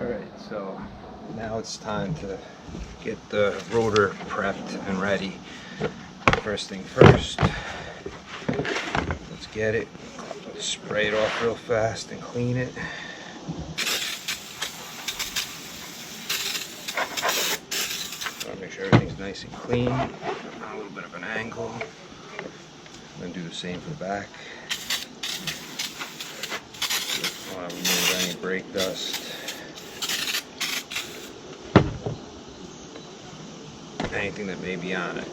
Alright, so now it's time to get the rotor prepped and ready. First thing first, let's get it, spray it off real fast and clean it. So make sure everything's nice and clean, a little bit of an angle. Then do the same for the back. Want to remove any brake dust. Anything that may be on it.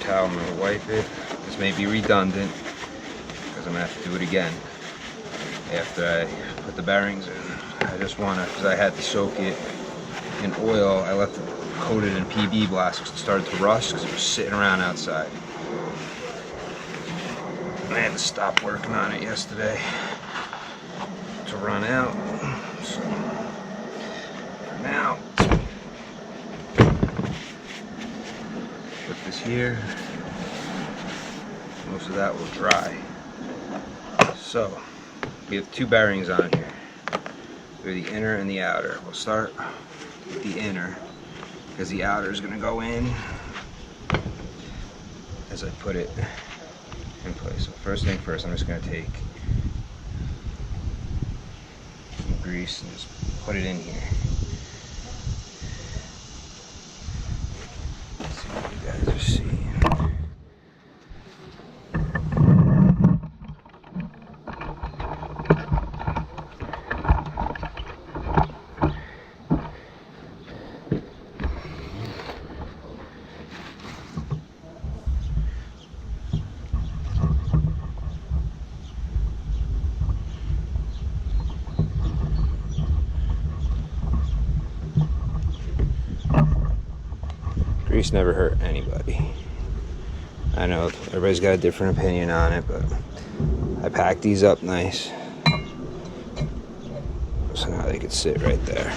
Towel, I'm going to wipe it. This may be redundant because I'm going to have to do it again after I put the bearings in. I just want to, because I had to soak it in oil. I left it coated in PB blast because it started to rust because it was sitting around outside. I had to stop working on it yesterday to run out. So for now, put this here. Most of that will dry. So we have two bearings on here. They're the inner and the outer. We'll start with the inner because the outer is going to go in as I put it in place. So first thing first, I'm just going to take some grease and just put it in here. Let's see what you guys are seeing. Grease never hurt anybody. I know everybody's got a different opinion on it, but I packed these up nice so now they could sit right there.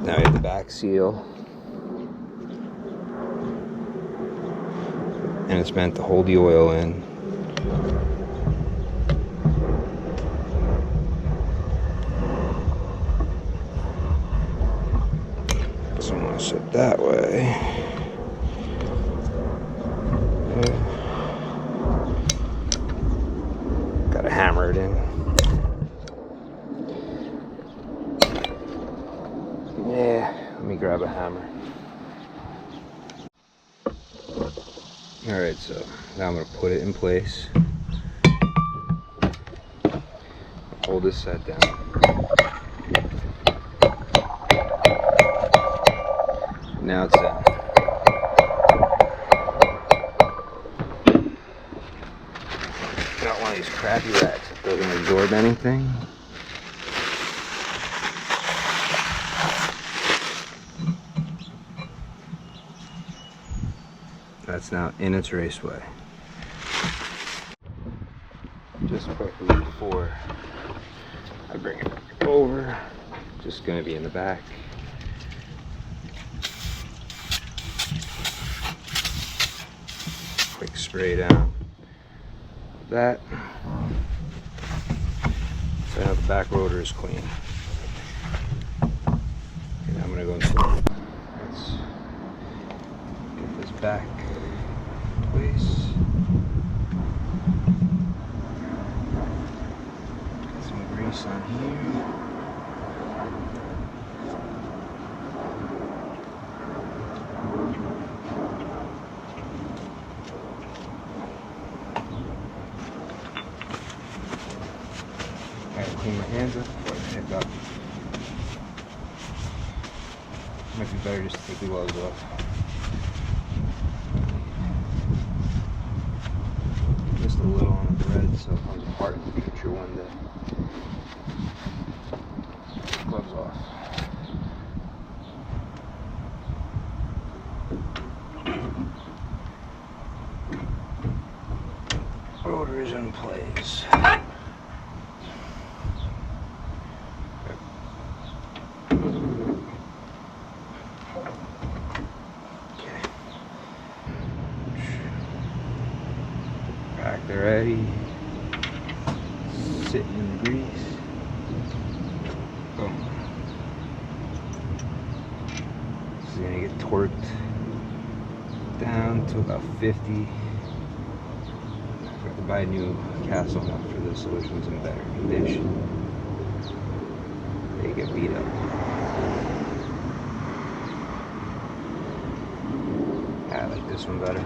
Now we have the back seal, and it's meant to hold the oil in. Sit that way. Gotta hammer it in. Yeah, let me grab a hammer. Alright, so now I'm gonna put it in place. Hold this side down. Now it's in. Got one of these crappy racks that doesn't absorb anything. That's now in its raceway. Just quickly before I bring it over, just going to be in the back. Quick spray down that, so now the back rotor is clean. And I'm going to go install it. Let's get this back in place. Get some grease on here. Clean my hands up before I pick up. Might be better just to take the gloves off. Just a little on the thread so it comes apart in the future one day. Gloves off. Rotor is in place. already sitting in the grease. Boom. This is gonna get torqued down to about 50. I have to buy a new castle nut for this so this one's in better condition. They get beat up. I like this one better.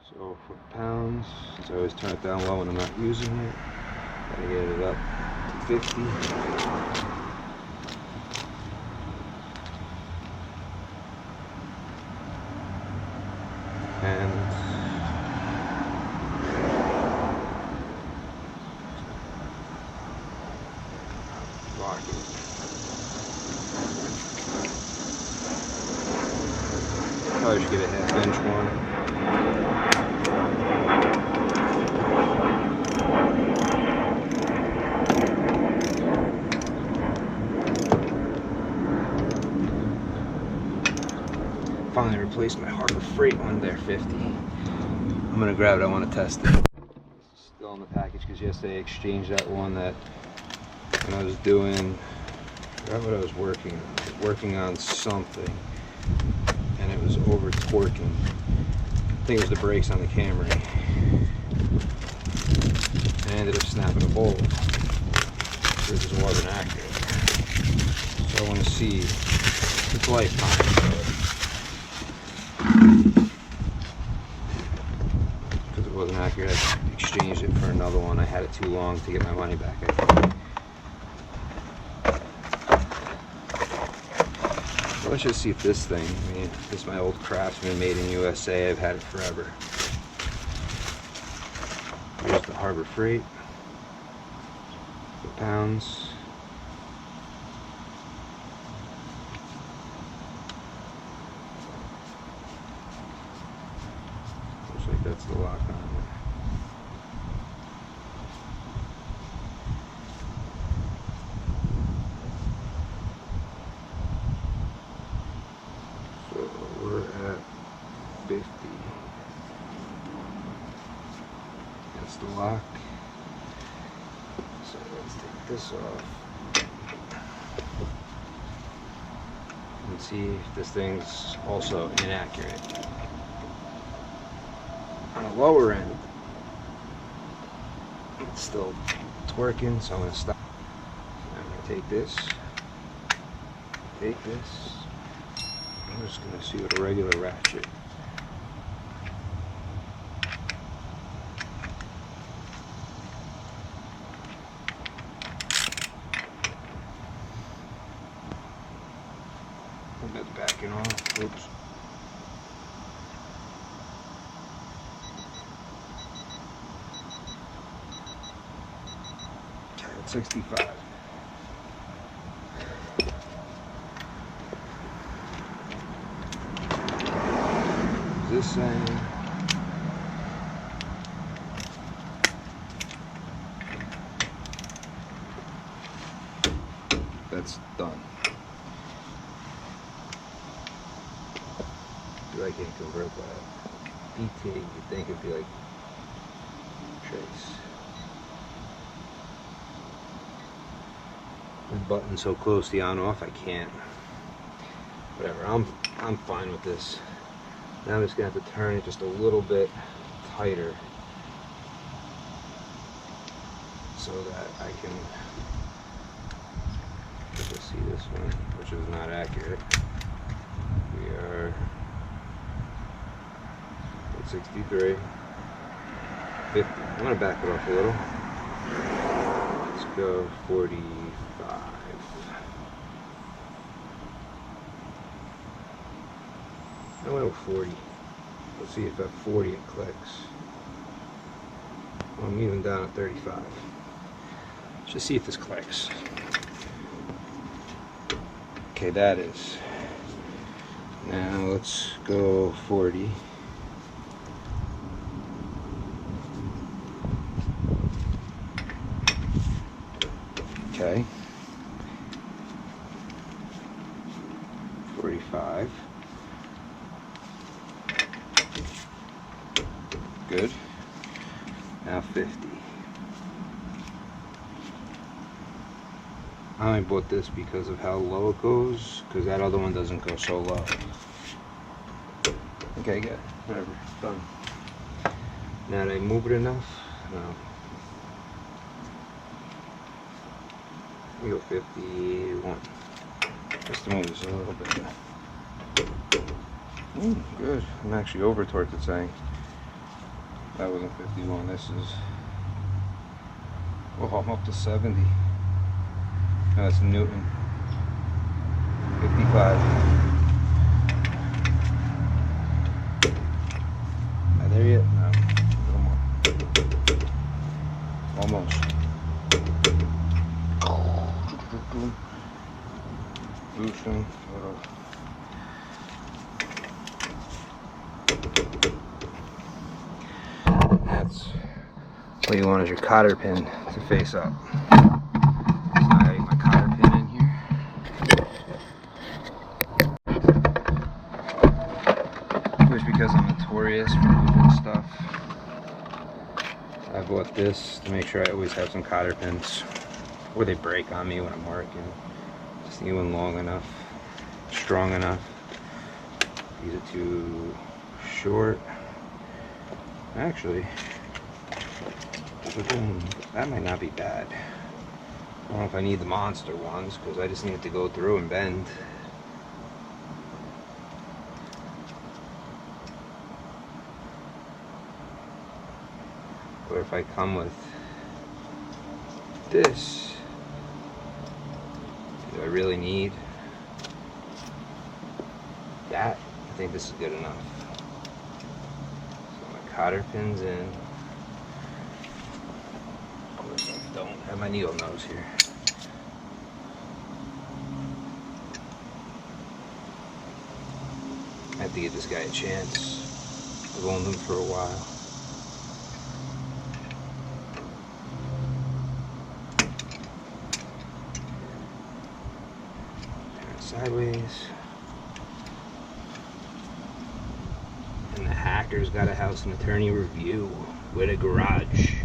So for pounds, so I always turn it down low when I'm not using it. Gotta get it up to 50. And lock it. Probably should get a half-inch one. Finally replaced my Harbor Freight one there, 50. I'm gonna grab it, I want to test it. It's still in the package because yesterday I exchanged that one that when I was doing, I forgot what I was working on something, and it was over torquing. I think it was the brakes on the Camry. And I ended up snapping a bolt. This just wasn't accurate. So I want to see its lifetime. Because it wasn't accurate, I exchanged it for another one. I had it too long to get my money back, I think. So let's just see if this thing, I mean, this is my old Craftsman made in USA. I've had it forever. Here's the Harbor Freight. The pounds. Looks like that's the lock on it. So we're at 50. That's the lock. So let's take this off and see if this thing's also inaccurate. On the lower end, it's still twerking, so I'm going to stop. I'm going to take this. I'm just going to see with a regular ratchet. That's backing off. Oops. Okay, at 65. Is this saying? That's done. I can't convert that. ET, you'd think it'd be like trace. The button's so close to the on off, I can't. Whatever, I'm fine with this. Now I'm just gonna have to turn it just a little bit tighter so that I can just see this one, which is not accurate. We are 63, 50. I'm going to back it off a little. Let's go 45. I went with 40. Let's see if at 40 it clicks. Well, I'm even down at 35. Let's just see if this clicks. Okay, that is. Now let's go 40. Okay. 45. Good. Now 50. I only bought this because of how low it goes, because that other one doesn't go so low. Okay, good. Whatever. Done. Now did I move it enough? No. We go 51. Just to move this a little bit. Good. I'm actually over torqued it saying. That wasn't 51. This is. Oh, I'm up to 70. That's Newton. 55. Am I there yet? No. A little more. Almost. Boosting. That's what you want is your cotter pin to face up. Because I'm notorious for moving stuff, I bought this to make sure I always have some cotter pins, or they break on me when I'm working. Just need one long enough, strong enough. These are too short. Actually, that might not be bad. I don't know if I need the monster ones, because I just need it to go through and bend. Or if I come with this, do I really need that? I think this is good enough. So my cotter pins in. Of course I don't have my needle nose here. I have to give this guy a chance. I've owned him for a while. Sideways. And the hacker's got a house and attorney review with a garage.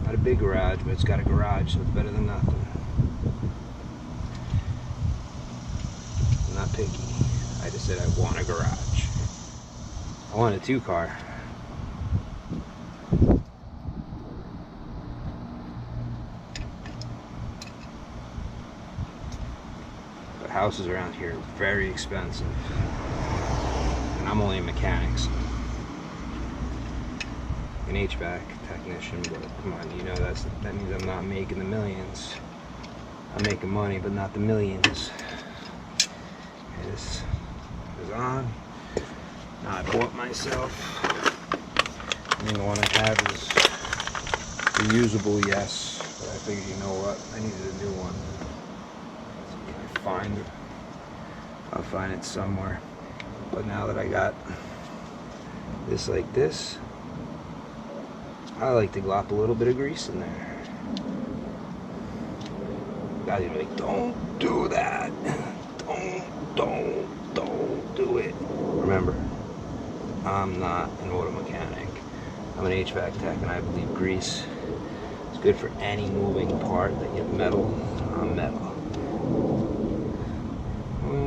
Not a big garage, but it's got a garage, so it's better than nothing. I'm not picky. I just said I want a garage. I want a 2-car. Houses around here are very expensive, and I'm only a mechanic, so an HVAC technician. But come on, you know that means I'm not making the millions. I'm making money, but not the millions. Okay, this is on. Now I bought myself. And the one I have is reusable, yes, but I figured, you know what, I needed a new one. I'll find it somewhere. But now that I got this like this, I like to glop a little bit of grease in there. Guys are like, don't do that. Don't do it. Remember, I'm not an auto mechanic. I'm an HVAC tech, and I believe grease is good for any moving part that you have metal on metal.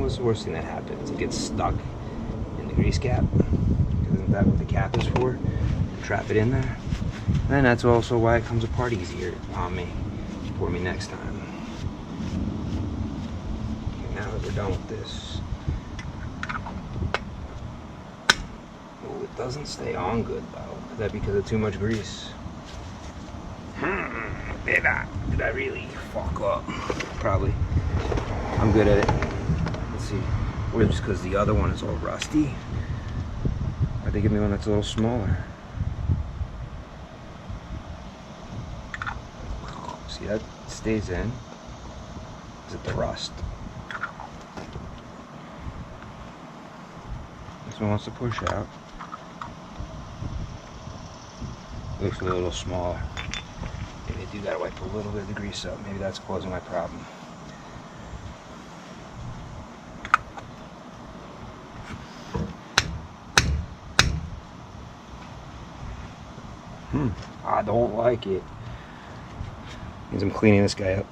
What's the worst thing that happens? It gets stuck in the grease cap. Isn't that what the cap is for? Trap it in there. And that's also why it comes apart easier on me, for me next time. Okay, now that we're done with this. Oh, it doesn't stay on good though. Is that because of too much grease? Did I really fuck up? Probably. I'm good at it. See, or just because the other one is all rusty. Or they give me one that's a little smaller. See, that stays in. Is it the rust? This one wants to push out. Looks a little smaller. It I do gotta wipe a little bit of the grease up. Maybe that's causing my problem. I don't like it. Means I'm cleaning this guy up.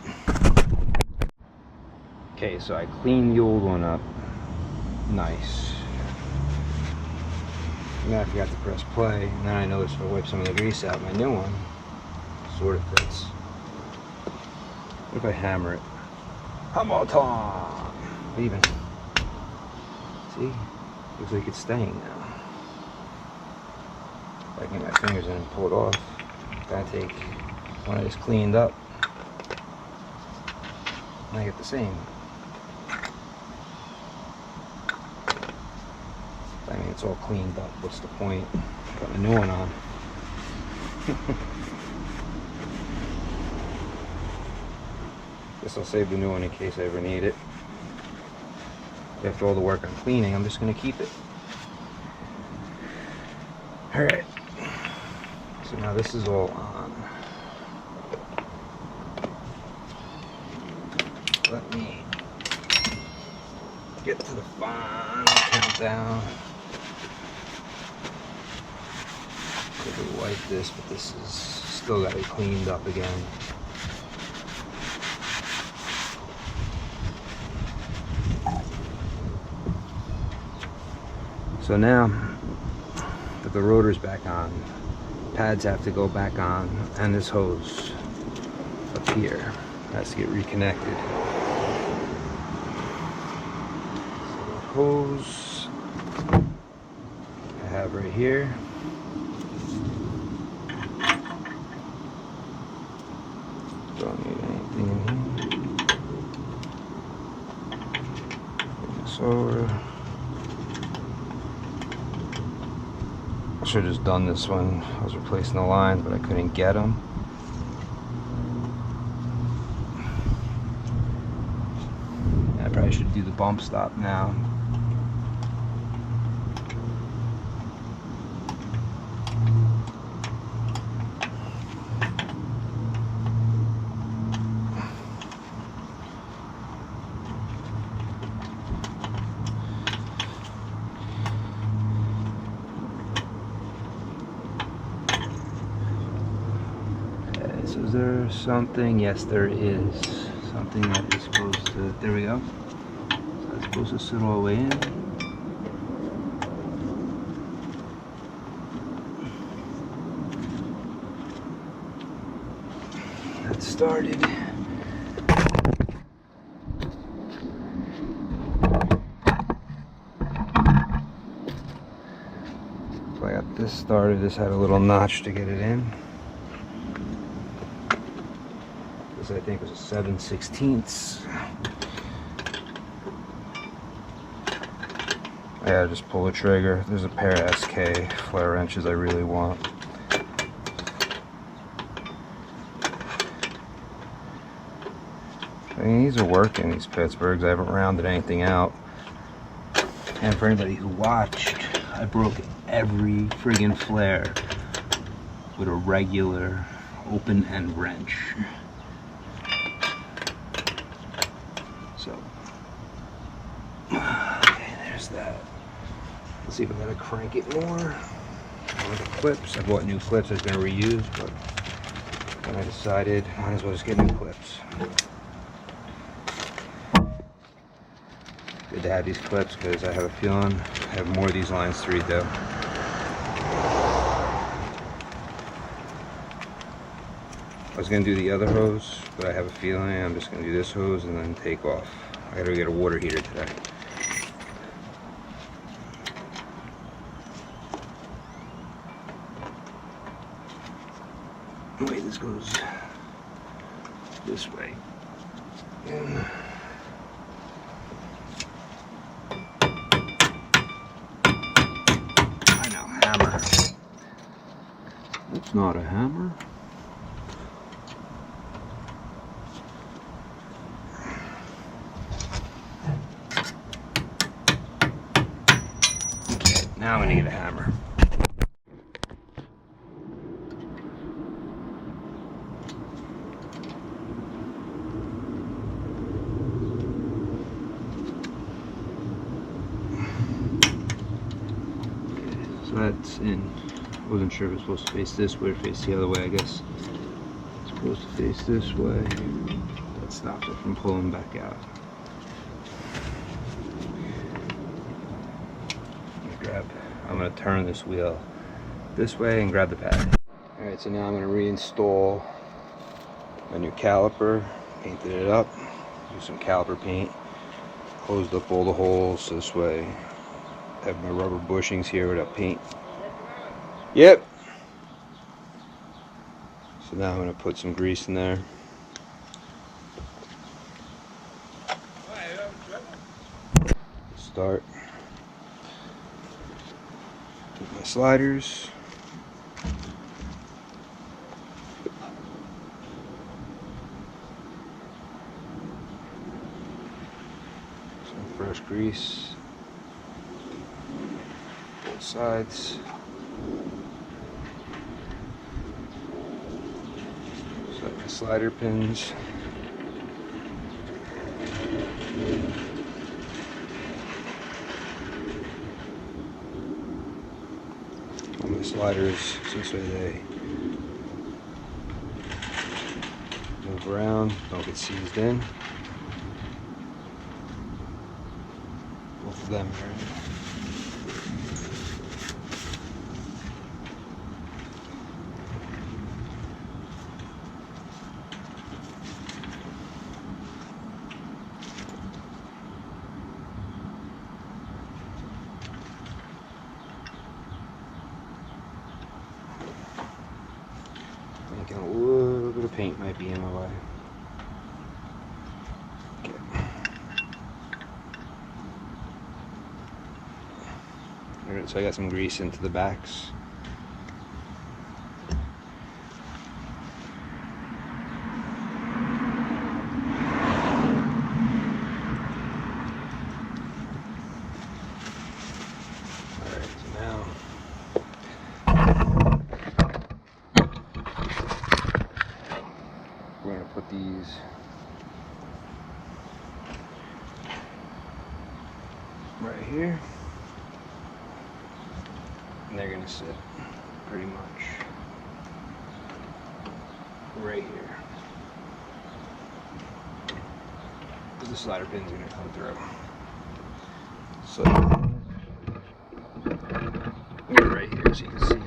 Okay, so I cleaned the old one up. Nice. And then I forgot to press play, and then I noticed if I wipe some of the grease out, my new one sort of fits. What if I hammer it? Hammer time! Even. See? Looks like it's staying now. If I can get my fingers in and pull it off, gotta take one I just cleaned up, and I get the same. I mean, it's all cleaned up. What's the point? Put a new one on. Guess I'll save the new one in case I ever need it. After all the work on cleaning, I'm just going to keep it. Alright. So now this is all on. Let me get to the final countdown. Quickly wipe this, but this is still got to be cleaned up again. So now that the rotor's back on, pads have to go back on, and this hose up here has to get reconnected. So the hose I have right here. Don't need anything in here. Bring this over. I should have just done this when I was replacing the lines, but I couldn't get them. I probably should do the bump stop now. So is there something? Yes, there is something that is supposed to, there we go. So that's supposed to sit all the way in. That started. So I got this started. This had a little notch to get it in. I think it was a 7/16. Yeah, just pull the trigger. There's a pair of SK flare wrenches I really want. I mean, these are working, these Pittsburghs. I haven't rounded anything out. And for anybody who watched, I broke every friggin' flare with a regular open end wrench. So, okay, there's that. Let's see if I'm gonna crank it more. One of the clips. I bought new clips I was gonna reuse, but then I decided might as well just get new clips. Good to have these clips because I have a feeling I have more of these lines to read though. I was going to do the other hose, but I have a feeling I'm just going to do this hose and then take off. I got to get a water heater today. Wait, this goes this way. And I know, hammer. That's not a hammer. Now we need a hammer. So that's in. I wasn't sure if it was supposed to face this way or face the other way. I guess it's supposed to face this way. That stopped it from pulling back out. I'm going to turn this wheel this way and grab the pad. Alright, so now I'm going to reinstall my new caliper. Painted it up. Use some caliper paint. Closed up all the holes so this way I have my rubber bushings here without paint. Yep. So now I'm going to put some grease in there. Start. Put my sliders. Some fresh grease. Both sides. Set my slider pins. On the sliders, so this way they move around, don't get seized in. Both of them are in. Thinking a little bit of paint might be in my way. Okay. Alright, so I got some grease into the backs. Alright, so now we're going to put these right here, and they're going to sit pretty much right here. The slider pins are going to come through. So right here so you can see.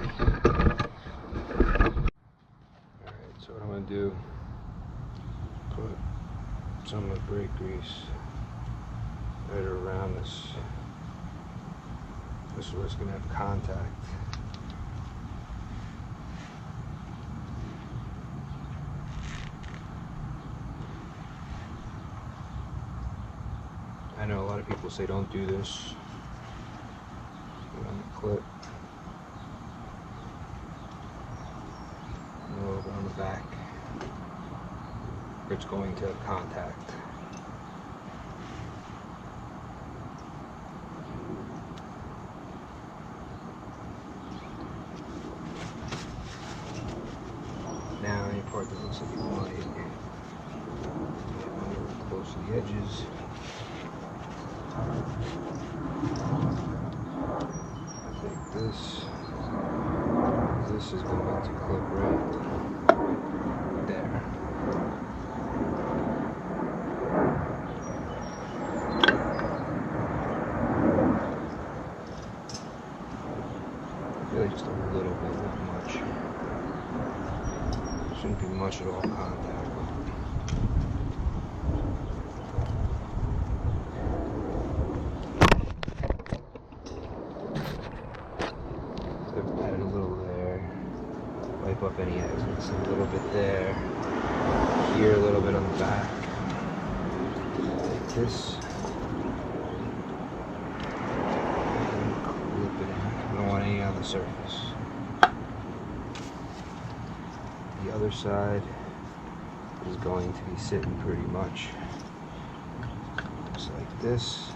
Alright, so what I'm going to do, put some of the brake grease right around this. This is where it's going to have contact. I know a lot of people say don't do this. Put on the clip. A little bit on the back. Where it's going to have contact. Now any part that looks like you want it, close to the edges. I think this is going to clip right there. Really just a little bit, not much. Shouldn't be much at all contact. I've added a little there. Wipe up any exits. A little bit there. Here, a little bit on the back. Like this. Clip it in. I don't want any on the surface. The other side is going to be sitting pretty much just like this.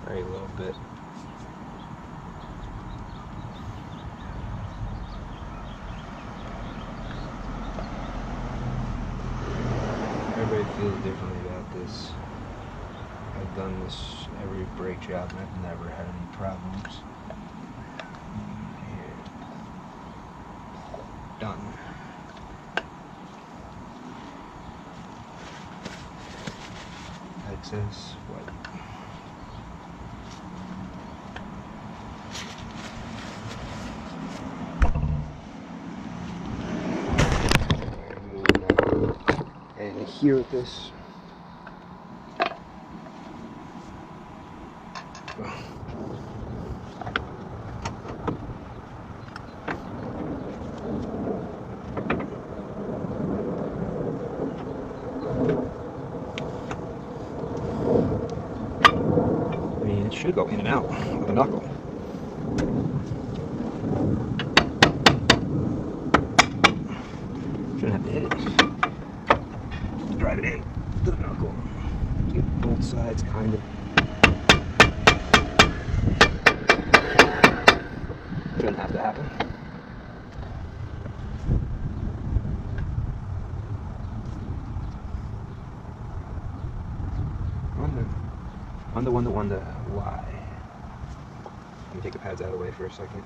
Very little bit. sure I feel differently about this. I've done this every brake job and I've never had any problems. Here. Done. Excess white. And here with this, it should go in and out of the knuckle. Shouldn't have to hit it. Drive it in to the knuckle. Get both sides kind of. Shouldn't have to happen. Wonder why. Let me take the pads out of the way for a second.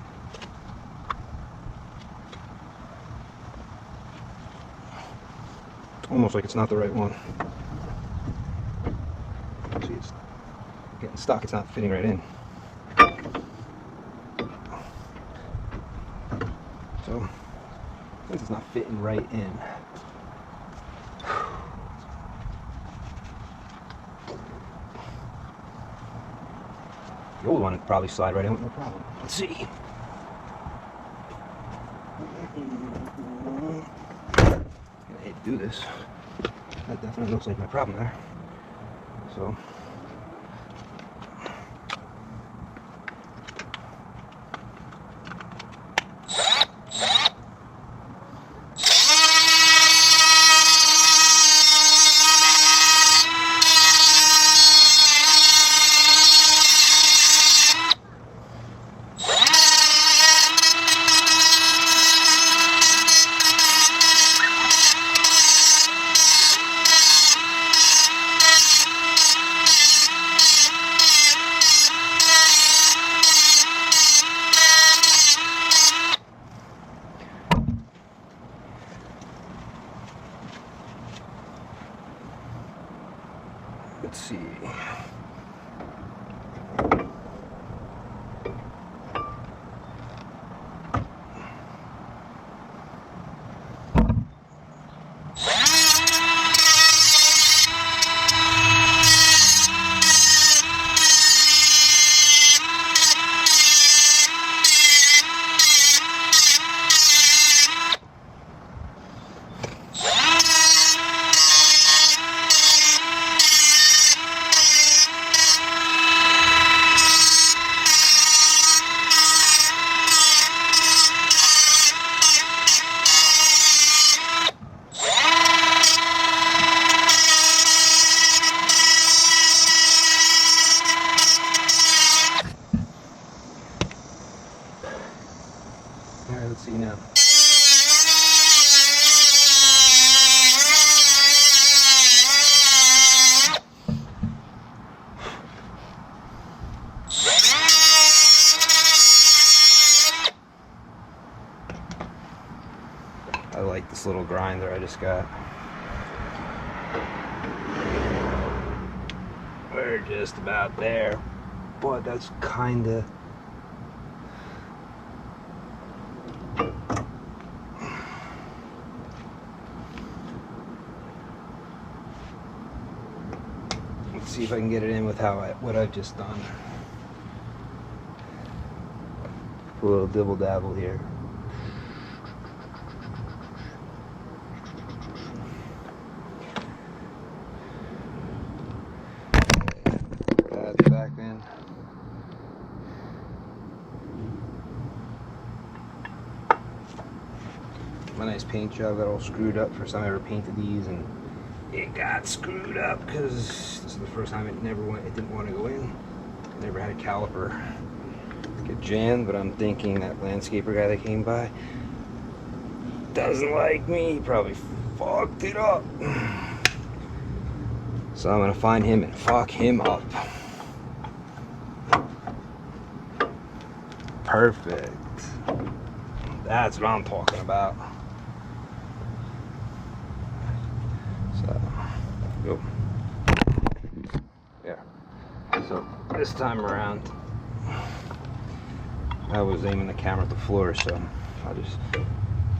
Almost like it's not the right one. See, it's getting stuck, it's not fitting right in. So, since it's not fitting right in, the old one would probably slide right in with no problem. Let's see. I hate to do this. That definitely looks like my problem there. So. Let's see. Alright, let's see now. I like this little grinder I just got. We're just about there, but that's kinda. Let's see if I can get it in with what I've just done. A little dibble dabble here. That's back in. My nice paint job got all screwed up. First time I ever painted these, and it got screwed up because this is the first time it didn't want to go in. I never had a caliper get jammed, but I'm thinking that landscaper guy that came by doesn't like me. He probably fucked it up. So I'm gonna find him and fuck him up. Perfect. That's what I'm talking about. So, go. Yeah. So this time around, I was aiming the camera at the floor, so I'll just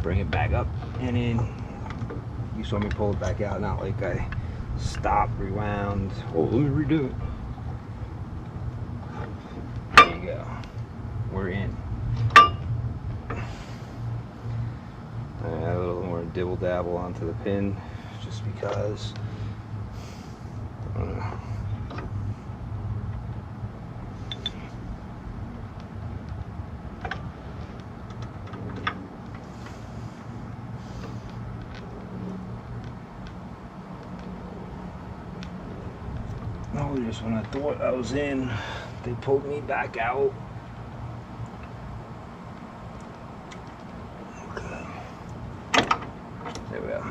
bring it back up and in. You saw me pull it back out, not like I stopped, rewound. Oh, let me redo it. There you go. We're in. Add a little more dibble dabble onto the pin, just because. Oh, just when I thought I was in, they pulled me back out. Okay. There we go.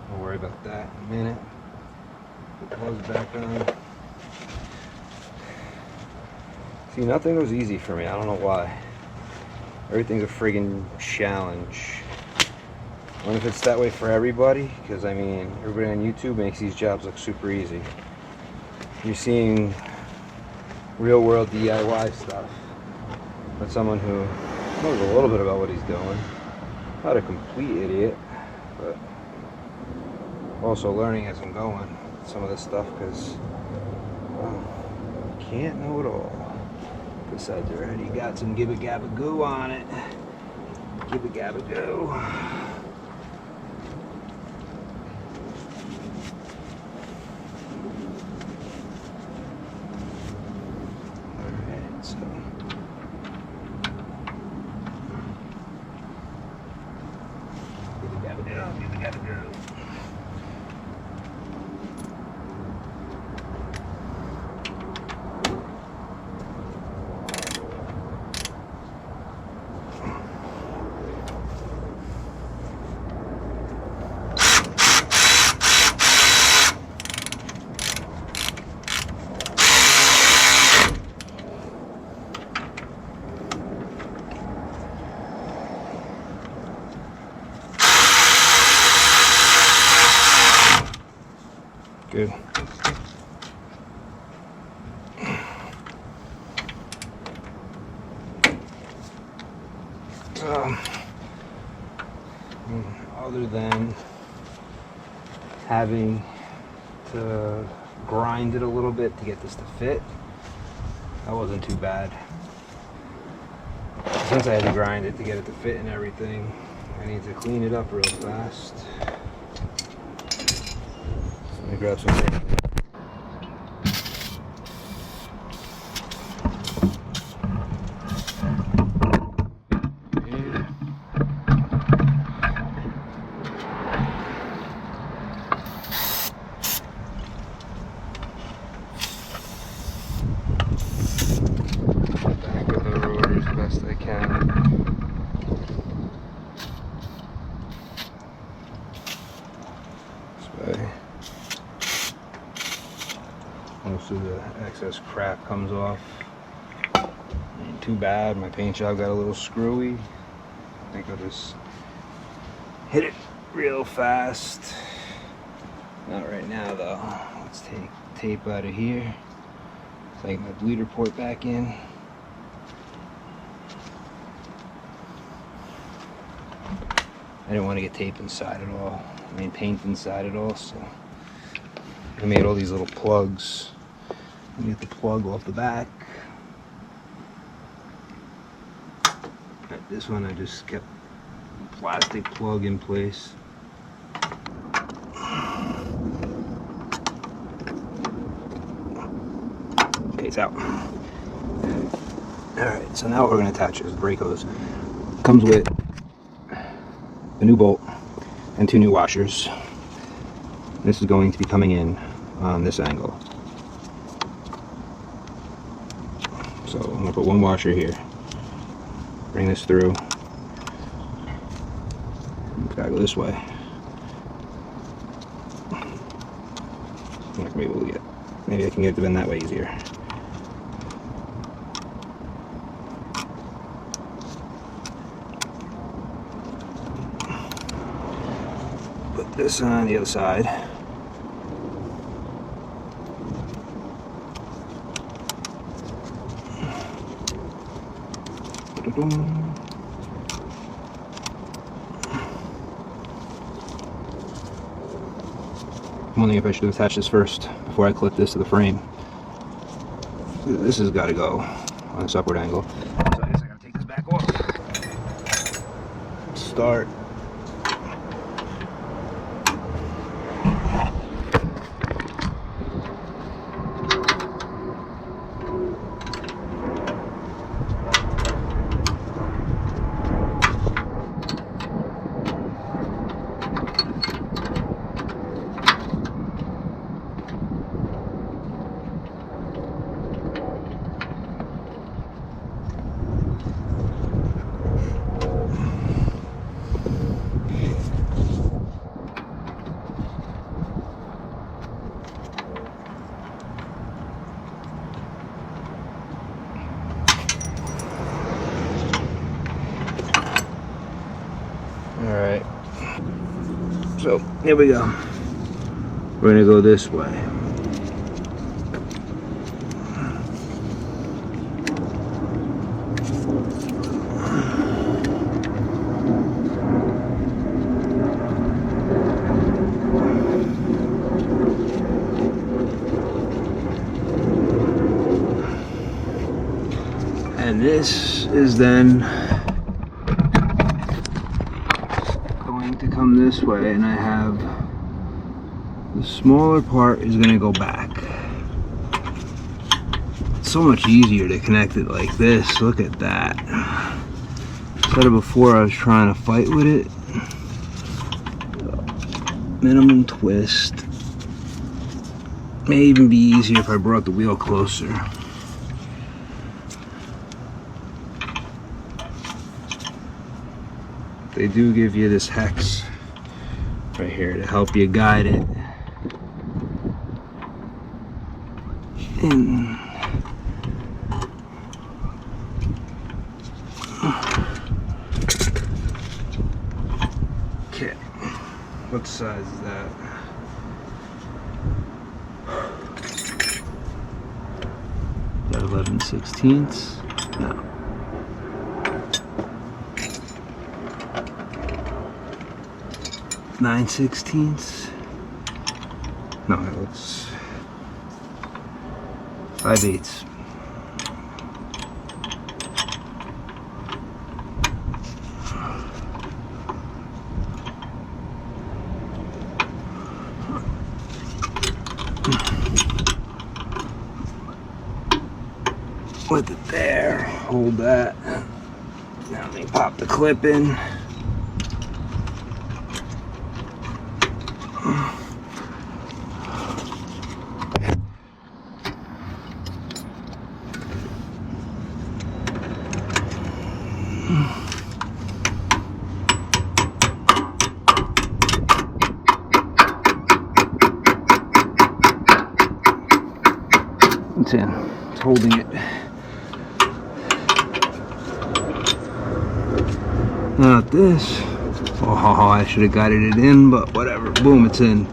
Don't worry about that in a minute. Put the gloves back on. See, nothing was easy for me. I don't know why. Everything's a friggin' challenge. I wonder if it's that way for everybody, because I mean, everybody on YouTube makes these jobs look super easy. You're seeing real world DIY stuff with someone who knows a little bit about what he's doing. Not a complete idiot, but also learning as I'm going some of this stuff, because well, you can't know it all. Besides, already got some gibba gabba goo on it. Gibba gabba goo. Good. Other than having to grind it a little bit to get this to fit, that wasn't too bad. Since I had to grind it to get it to fit and everything, I need to clean it up real fast. Let me grab some tape. Back of the rotors as best I can. Most of the excess crap comes off. Ain't too bad. My paint job got a little screwy. I think I'll just hit it real fast. Not right now though. Let's take tape out of here. Take my bleeder port back in. I didn't want to get tape inside at all. I mean paint inside at all, so I made all these little plugs. Let me get the plug off the back. This one I just kept a plastic plug in place. Okay, it's out. Alright, so now what we're going to attach is the brake hose. Comes with a new bolt and 2 new washers. This is going to be coming in on this angle. So I'm going to put 1 washer here. Bring this through. go this way. Maybe I can get it in that way easier. Put this on the other side. I'm wondering if I should attach this first before I clip this to the frame. This has got to go on this upward angle. So I guess I got to take this back off. Start. Alright, so here we go. We're gonna go this way. And this is then going to come this way, and I have the smaller part is going to go back. It's so much easier to connect it like this. Look at that. Instead of before I was trying to fight with it. Minimum twist. May even be easier if I brought the wheel closer. They do give you this hex right here to help you guide it. And okay, what size is that? Is that 11/16? No. 9/16? No, it's 5/8. With it there, hold that. Now let me pop the clip in. It's in. It's holding it. Not this. Oh, I should have guided it in, but whatever. Boom, it's in.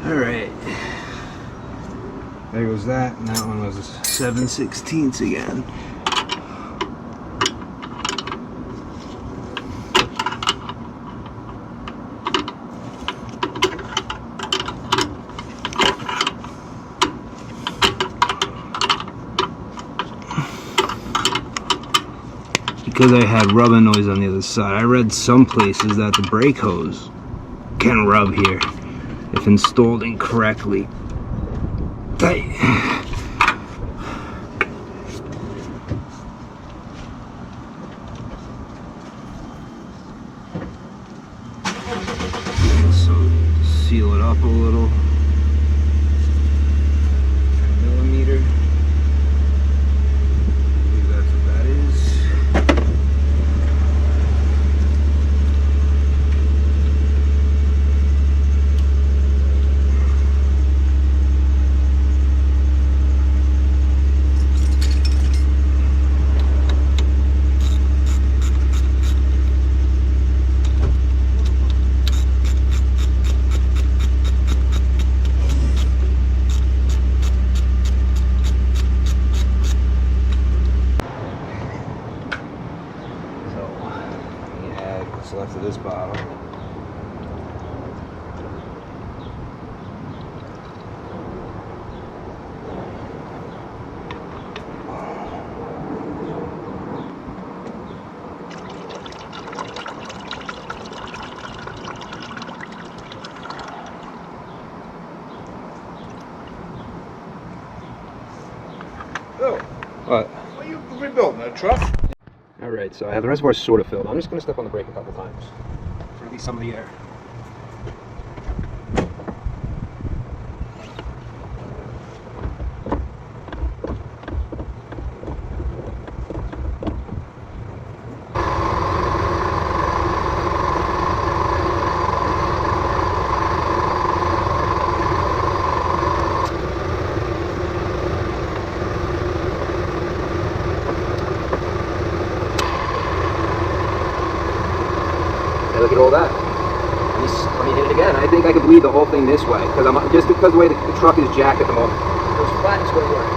Alright. There goes that, and that one was 7/16 again. Because I had rubbing noise on the other side, I read some places that the brake hose can rub here if installed incorrectly. Tight. So seal it up a little. 1 millimeter. Oh, What? are you rebuilding a truck? Alright, so I have the reservoir sort of filled. I'm just going to step on the brake a couple times to release some of the air. Look at all that. Let me hit it again. I think I could bleed the whole thing this way because just because of the way the truck is jacked at the moment. It was flat, it's going to work.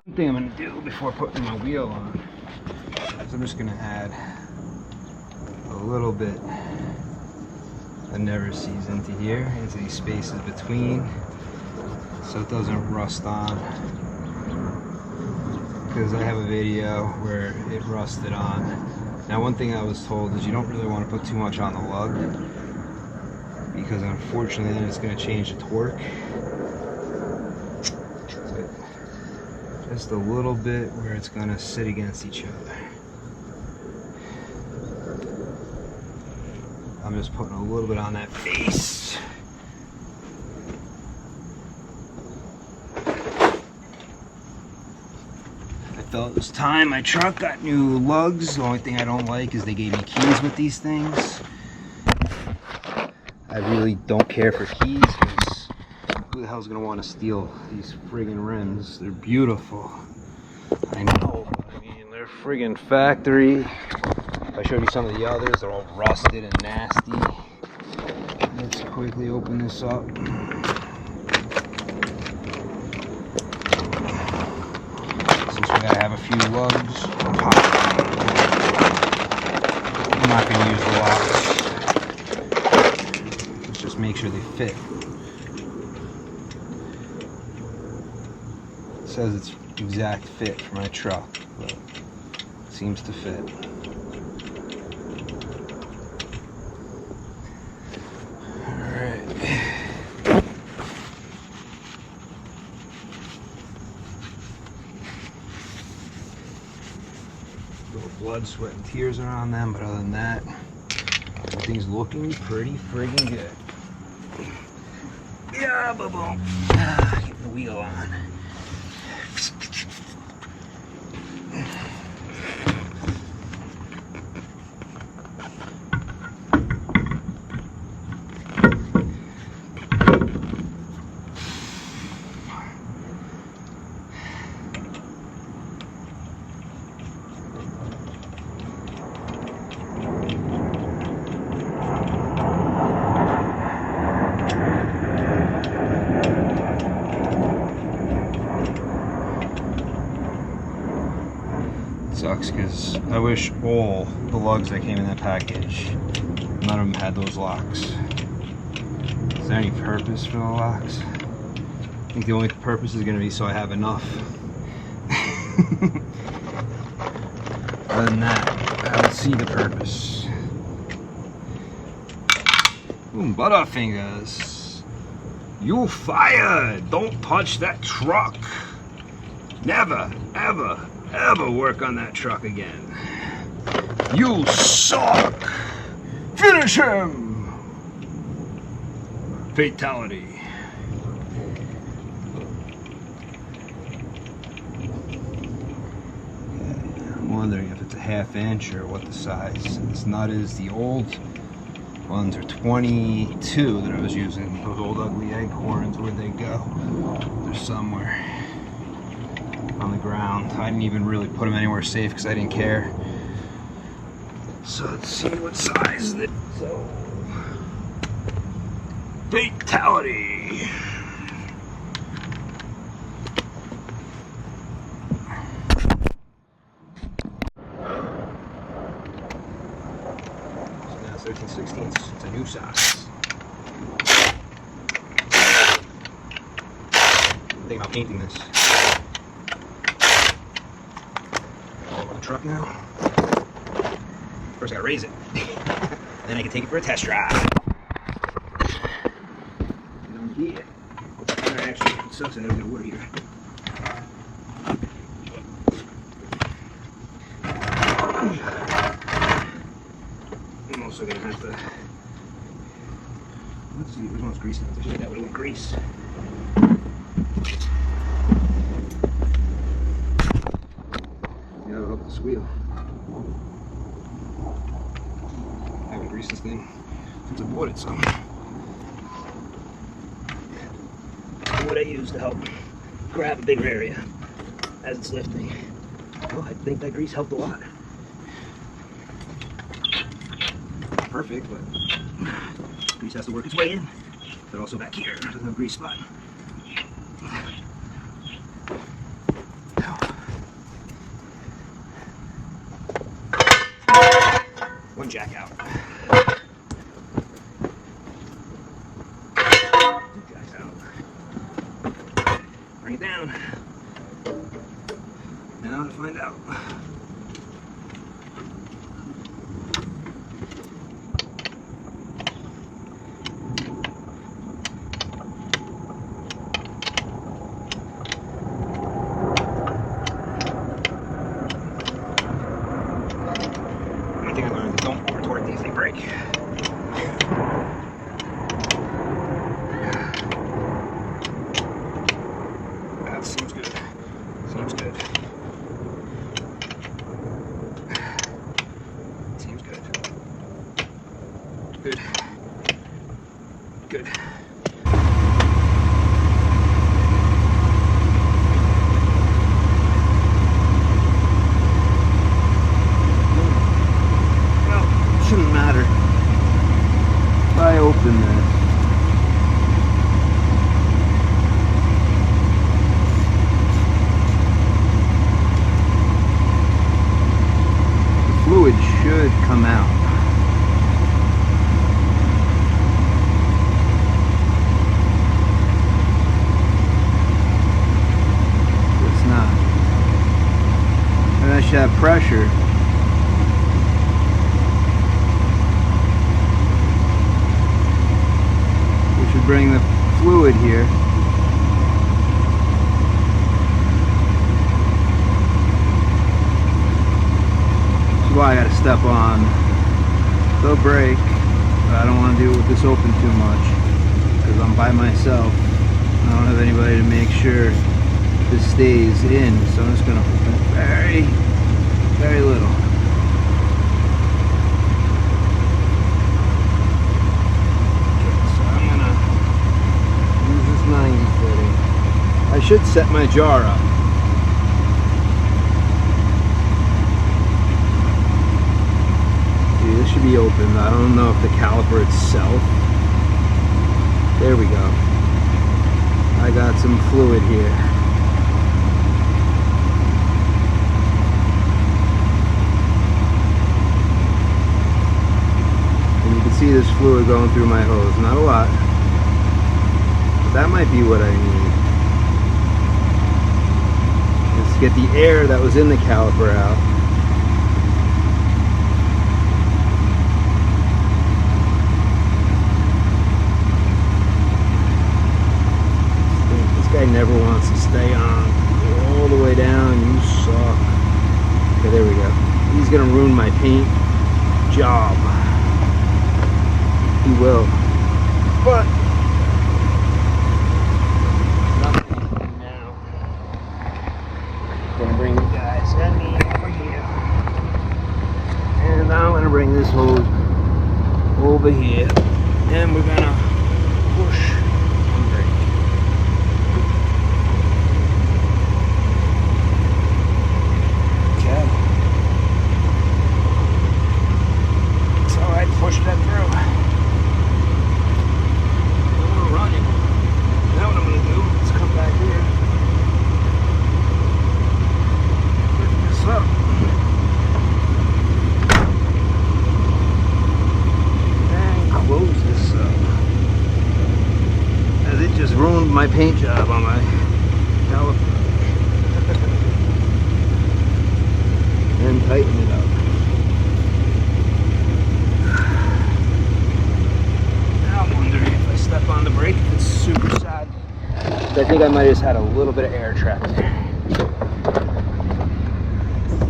One thing I'm going to do before putting my wheel on is I'm just going to add a little bit of never sees into here, into these spaces between, so it doesn't rust on, because I have a video where it rusted on. Now one thing I was told is you don't really want to put too much on the lug, because unfortunately then it's going to change the torque. So just a little bit where it's going to sit against each other. I'm just putting a little bit on that face. I felt it was time. My truck got new lugs. The only thing I don't like is they gave me keys with these things. I really don't care for keys because who the hell's gonna want to steal these friggin' rims? They're beautiful. I know, but I mean, they're friggin' factory. If I showed you some of the others, they're all rusted and nasty. Let's quickly open this up. Since we gotta have a few lugs, I'm not gonna use the locks. Let's just make sure they fit. It says it's exact fit for my truck, but it seems to fit. Blood, sweat, and tears are on them, but other than that, everything's looking pretty friggin' good. Yeah, boom. Get the wheel on. Sucks because I wish all the lugs that came in that package, none of them had those locks. Is there any purpose for the locks? I think the only purpose is going to be so I have enough. Other than that, I don't see the purpose. Ooh, Butterfingers. You fired! Don't touch that truck! Never, ever, ever work on that truck again. You suck! Finish him! Fatality. I'm wondering if it's a 1/2 inch or what the size. This nut is. The old ones are 22 that I was using. Those old ugly Acorns, where'd they go? They're somewhere on the ground. I didn't even really put them anywhere safe because I didn't care. So let's see what size is it. So, fatality. So now 13/16. It's a new size. I'm thinking about painting this. On the truck now. First I gotta raise it. Then I can take it for a test drive. Down here. Actually, it sucks I never get a word here. I'm also gonna have to, let's see, which one's grease now? I should that with a little grease. That'll help this wheel. I haven't greased this thing since I bought it, so. What I use to help grab a bigger area as it's lifting. Well, I think that grease helped a lot. Perfect, but grease has to work its way in. But also back here, there's no grease spot. One jack out. Two jacks out. Bring it down. Now to find out. One thing I learned is don't over torque these, they break. That seems good. Seems good. Seems good. Good. Good. Well, shouldn't matter if I open this. Fluid should come out. It's not. And I should have pressure. We should bring the fluid here. Why I gotta step on the brake, but I don't want to do it with this open too much because I'm by myself. I don't have anybody to make sure this stays in, so I'm just gonna open it very, very little. Okay, so I'm gonna use this 90 fitting. I should set my jar up. This should be open. I don't know if the caliper itself. There we go. I got some fluid here. And you can see this fluid going through my hose. Not a lot. But that might be what I need. Is to get the air that was in the caliper out. This guy never wants to stay on. Go all the way down. You suck. Okay, there we go. He's gonna ruin my paint job. He will. But nothing now. Gonna bring you guys and me over here, and I'm gonna bring this hose over here, and we're gonna push. Push that through. Now we're running. Now what I'm going to do is come back here, lift this up, and close this up. As it just ruined my paint job on my caliper. And tighten it up. step on the brake if it's super sad. I think I might have just had a little bit of air trap there.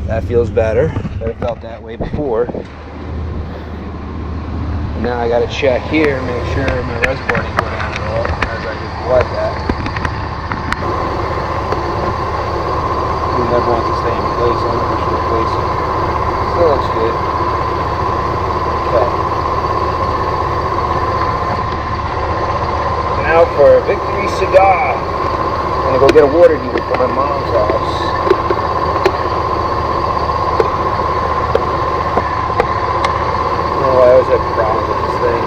That feels better, but it felt that way before. And now I gotta check here, make sure my reservoir didn't go down at all as I just blood that. You never want to stay in place, I'm gonna push replace it. Still looks good. Okay. Now for a victory cigar. I'm gonna go get a water heater for my mom's house. Oh, I always have problems with this thing.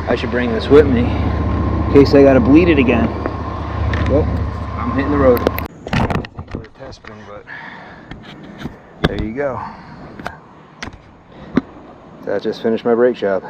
I should bring this with me in case I gotta bleed it again. Well, I'm hitting the road. For a test spring, but there you go. That just finished my brake job.